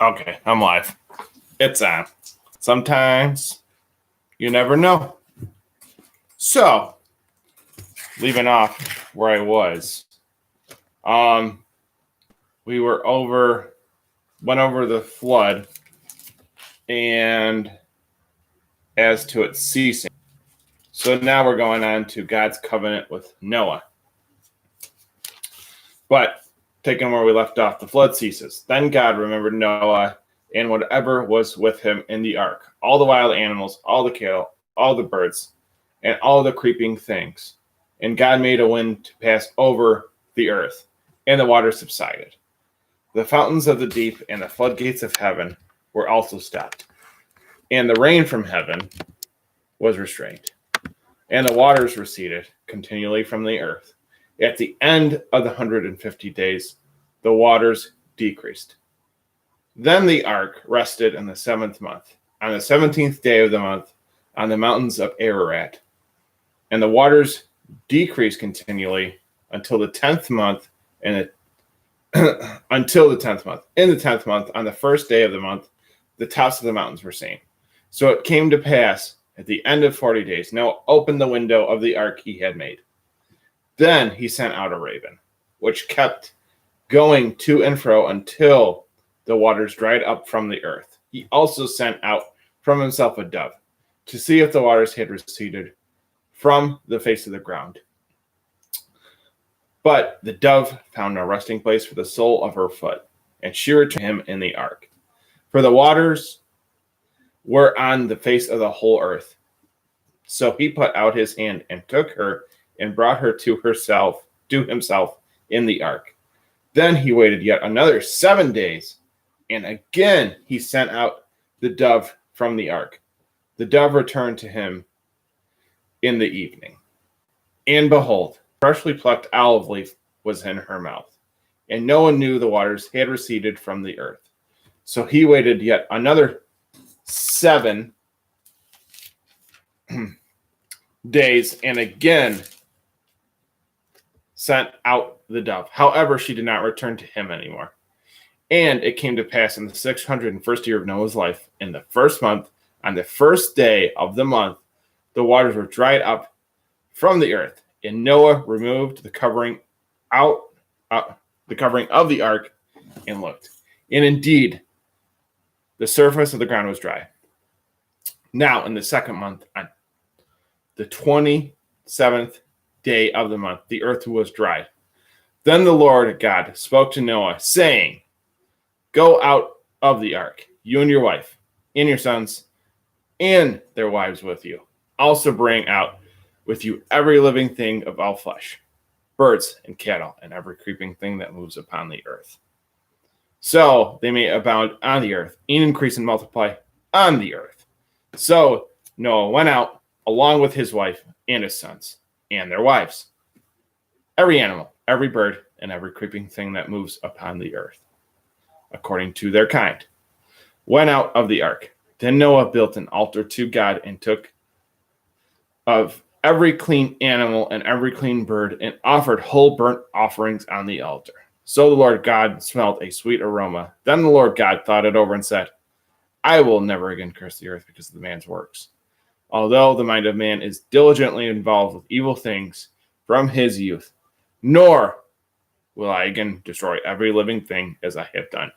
Okay, I'm live. It's on. Sometimes you never know. So, leaving off where I was, um, we went over the flood and as to its ceasing. So now we're going on to God's covenant with Noah. But taking where we left off, the flood ceases. Then God remembered Noah and whatever was with him in the ark, all the wild animals, all the cattle, all the birds, and all the creeping things. And God made a wind to pass over the earth, and the waters subsided. The fountains of the deep and the floodgates of heaven were also stopped, and the rain from heaven was restrained, and the waters receded continually from the earth. At the end of the 150 days, the waters decreased. Then the ark rested in the 7th month, on the 17th day of the month, on the mountains of Ararat. And the waters decreased continually until the 10th month, until the 10th month. In the 10th month, on the first day of the month, the tops of the mountains were seen. So it came to pass at the end of 40 days, Noah opened the window of the ark he had made. Then he sent out a raven, which kept going to and fro until the waters dried up from the earth. He also sent out from himself a dove to see if the waters had receded from the face of the ground. But the dove found no resting place for the sole of her foot, and she returned to him in the ark. For the waters were on the face of the whole earth. So he put out his hand and took her and brought her to himself in the ark. Then he waited yet another 7 days, and again he sent out the dove from the ark. The dove returned to him in the evening. And behold, freshly plucked olive leaf was in her mouth. And no one knew the waters had receded from the earth. So he waited yet another 7 days, and again sent out the dove. However, she did not return to him anymore. And it came to pass in the 601st year of Noah's life, in the 1st month, on the 1st day of the month, the waters were dried up from the earth, and Noah removed the covering of the ark and looked. And indeed, the surface of the ground was dry. Now, in the 2nd month, on the 27th day of the month, the earth was dry. Then the Lord God spoke to Noah, saying, Go out of the ark, you and your wife, and your sons, and their wives with you. Also bring out with you every living thing of all flesh, birds and cattle, and every creeping thing that moves upon the earth. So they may abound on the earth, and increase and multiply on the earth. So Noah went out along with his wife and his sons and their wives, every animal, every bird, and every creeping thing that moves upon the earth, according to their kind, went out of the ark. Then Noah built an altar to God and took of every clean animal and every clean bird and offered whole burnt offerings on the altar. So the Lord God smelled a sweet aroma. Then the Lord God thought it over and said, I will never again curse the earth because of the man's works. Although the mind of man is diligently involved with evil things from his youth, nor will I again destroy every living thing as I have done,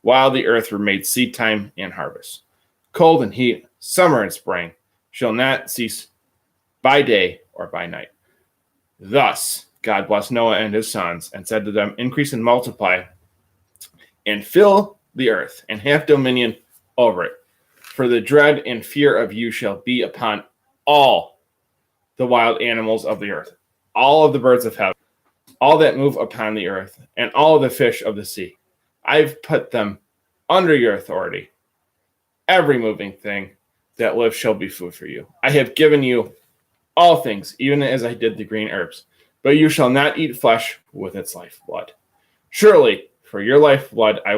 while the earth made seed time and harvest. Cold and heat, summer and spring, shall not cease by day or by night. Thus God blessed Noah and his sons, and said to them, Increase and multiply, and fill the earth, and have dominion over it. For the dread and fear of you shall be upon all the wild animals of the earth, all of the birds of heaven, all that move upon the earth, and all the fish of the sea. I've put them under your authority. Every moving thing that lives shall be food for you. I have given you all things, even as I did the green herbs. But you shall not eat flesh with its lifeblood. Surely, for your lifeblood, I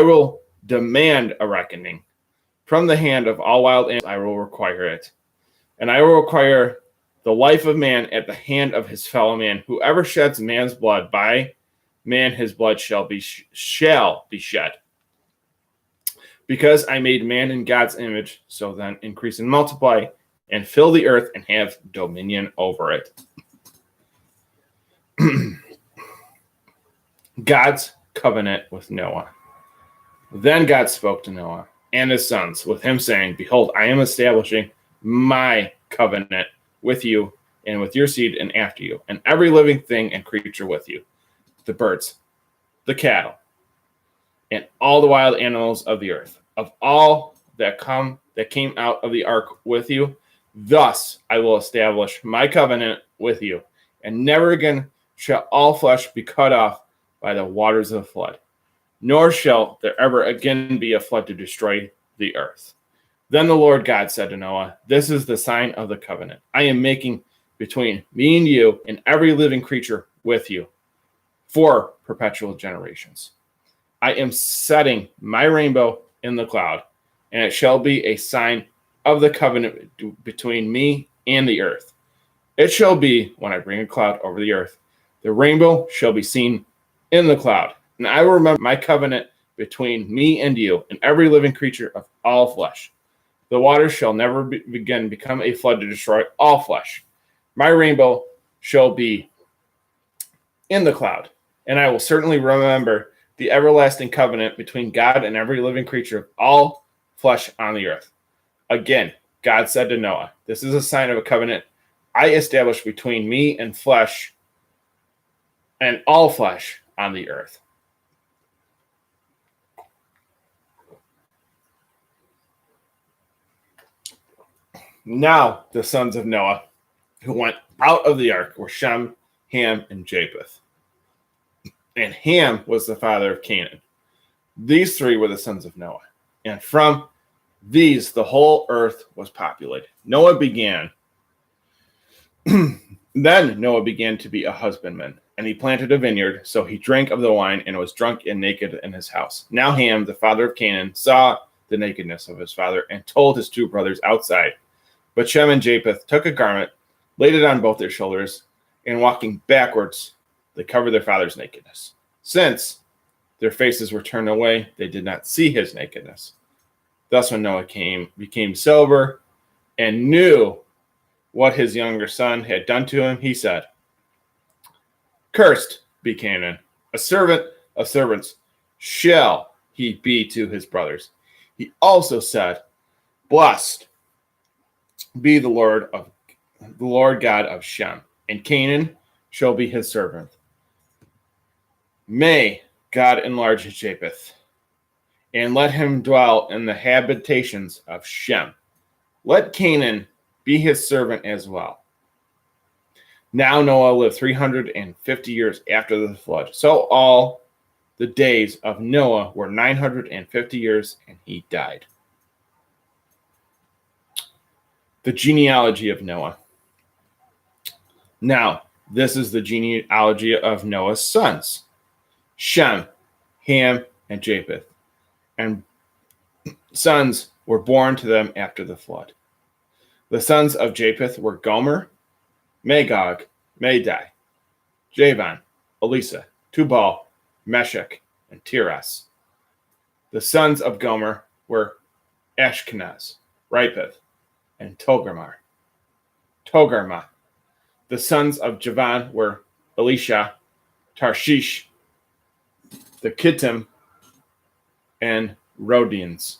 will demand a reckoning. From the hand of all wild animals, I will require it. And I will require the life of man at the hand of his fellow man. Whoever sheds man's blood, by man his blood shall be shed. Because I made man in God's image, so then increase and multiply and fill the earth and have dominion over it. God's covenant with Noah. Then God spoke to Noah and his sons with him, saying, Behold, I am establishing my covenant with you and with your seed and after you, and every living thing and creature with you, the birds, the cattle, and all the wild animals of the earth, of all that came out of the ark with you. Thus I will establish my covenant with you, and never again shall all flesh be cut off by the waters of the flood, nor shall there ever again be a flood to destroy the earth. Then the Lord God said to Noah, This is the sign of the covenant I am making between me and you and every living creature with you for perpetual generations. I am setting my rainbow in the cloud, and it shall be a sign of the covenant between me and the earth. It shall be when I bring a cloud over the earth, the rainbow shall be seen in the cloud, and I will remember my covenant between me and you and every living creature of all flesh. The waters shall never again become a flood to destroy all flesh. My rainbow shall be in the cloud, and I will certainly remember the everlasting covenant between God and every living creature of all flesh on the earth. Again, God said to Noah, This is a sign of a covenant I established between me and flesh and all flesh on the earth. Now the sons of Noah who went out of the ark were Shem, Ham, and Japheth. And Ham was the father of Canaan. These three were the sons of Noah. And from these the whole earth was populated. Then Noah began to be a husbandman, and he planted a vineyard, so he drank of the wine and was drunk and naked in his house. Now Ham, the father of Canaan, saw the nakedness of his father and told his two brothers outside. But Shem and Japheth took a garment, laid it on both their shoulders, and walking backwards, they covered their father's nakedness. Since their faces were turned away, they did not see his nakedness. Thus when Noah became sober and knew what his younger son had done to him, he said, Cursed be Canaan, a servant of servants shall he be to his brothers. He also said, Blessed be the Lord God of Shem, and Canaan shall be his servant. May God enlarge Japheth, and let him dwell in the habitations of Shem. Let Canaan be his servant as well. Now Noah lived 350 years after the flood. So all the days of Noah were 950 years, and he died. The genealogy of Noah. Now, this is the genealogy of Noah's sons: Shem, Ham, and Japheth. And sons were born to them after the flood. The sons of Japheth were Gomer, Magog, Madai, Javan, Elisa, Tubal, Meshech, and Tiras. The sons of Gomer were Ashkenaz, Ripeth, and Togarmah. The sons of Javan were Elisha, Tarshish, the Kittim, and Rhodians.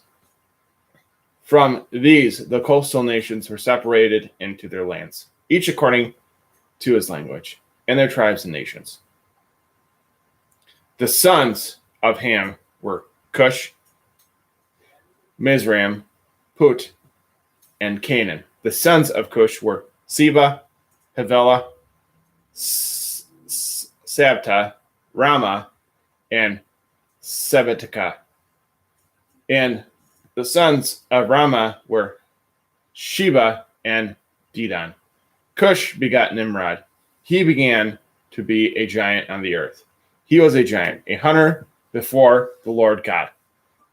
From these, the coastal nations were separated into their lands, each according to his language, and their tribes and nations. The sons of Ham were Cush, Mizraim, Put, and Canaan. The sons of Cush were Seba, Havilah, Sabta, Rama, and Sebetekah. And the sons of Rama were Sheba and Dedan. Cush begot Nimrod. He began to be a giant on the earth. He was a giant, a hunter before the Lord God.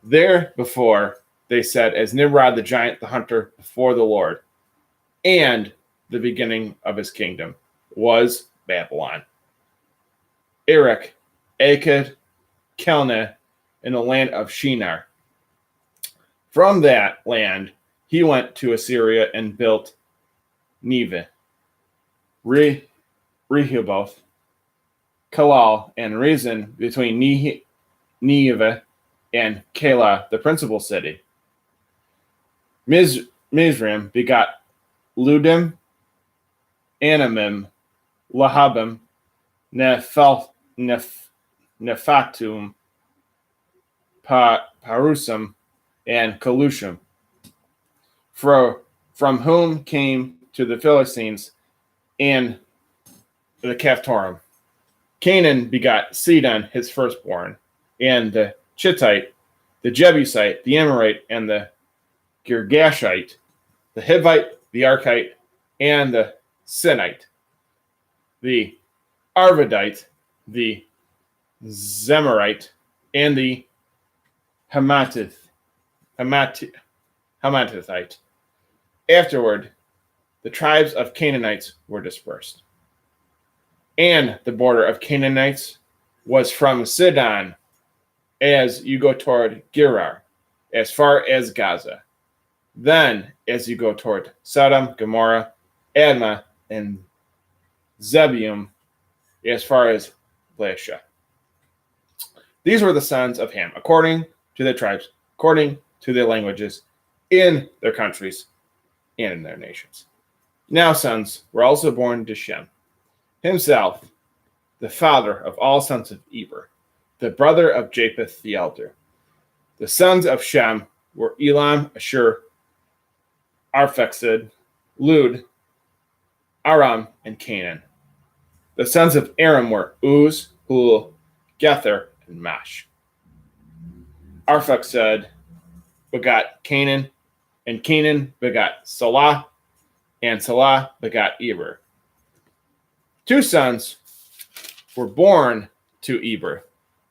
Therefore, they said, as Nimrod the giant, the hunter before the Lord, and the beginning of his kingdom was Babylon. Erech, Akkad, Calneh, in the land of Shinar. From that land, he went to Assyria and built Nineveh, Rehoboth, Kalal, and Rezin between Nineveh and Calah, the principal city. Mizraim begot Ludim, Anamim, Lahabim, Nephatum, Parusam, and Kalushim, from whom came to the Philistines and the Caphtorim. Canaan begot Sidon, his firstborn, and the Chittite, the Jebusite, the Amorite, and the Girgashite, the Hivite, the Archite, and the Sinite, the Arvadite, the Zemarite, and the Hamathite. Afterward, the tribes of Canaanites were dispersed. And the border of Canaanites was from Sidon as you go toward Gerar, as far as Gaza. Then, as you go toward Sodom, Gomorrah, Admah, and Zebulun, as far as Lasha. These were the sons of Ham, according to their tribes, according to their languages, in their countries, and in their nations. Now sons were also born to Shem, himself the father of all sons of Eber, the brother of Japheth the elder. The sons of Shem were Elam, Ashur, Arphaxad, Lud, Aram, and Canaan. The sons of Aram were Uz, Hul, Gether, and Mash. Arphaxad begot Canaan, and Canaan begot Salah, and Salah begot Eber. Two sons were born to Eber.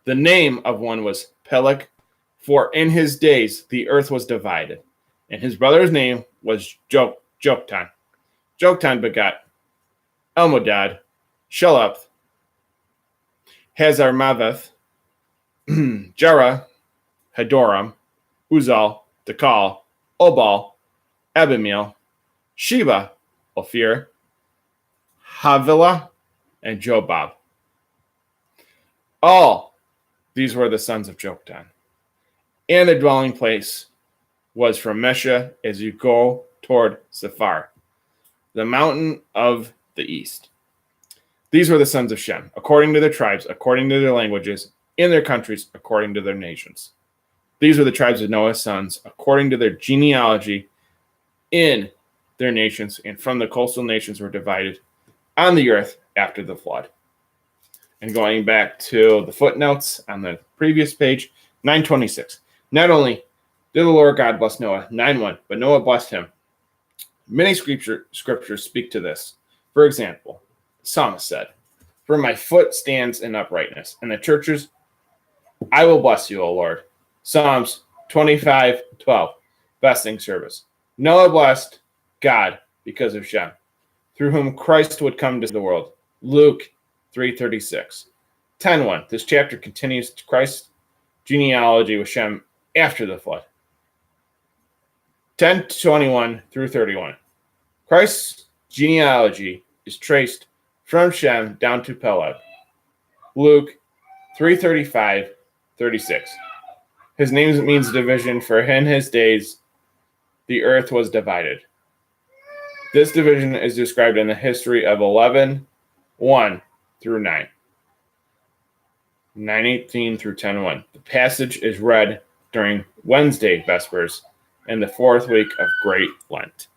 The name of one was Peleg, for in his days the earth was divided, and his brother's name was Joktan. Joktan begot Elmodad, Sheleph, Hazarmaveth, Jerah, Hadoram, Uzal, Dekal, Obal, Abimael, Sheba, Ophir, Havilah, and Jobab. All these were the sons of Joktan. And the dwelling place was from Mesha as you go toward Sephar, the mountain of the east. These were the sons of Shem, according to their tribes, according to their languages, in their countries, according to their nations. These were the tribes of Noah's sons, according to their genealogy, in their nations, and from the coastal nations were divided on the earth after the flood. And going back to the footnotes on the previous page, 9:26. Not only did the Lord God bless Noah, 9:1, but Noah blessed him. Many scriptures speak to this. For example, the psalmist said, "For my foot stands in uprightness, and the churches, I will bless you, O Lord." Psalms 25:12, vesting service. Noah blessed God because of Shem, through whom Christ would come to the world. Luke 3:36. 10:1. This chapter continues to Christ's genealogy with Shem after the flood. 10:21 through 31. Christ's genealogy is traced from Shem down to Peleg. Luke 3:35-36. His name means division, for in his days the earth was divided. This division is described in the history of 11:1 through 9. 9:18 through 10:1. The passage is read during Wednesday Vespers in the fourth week of Great Lent.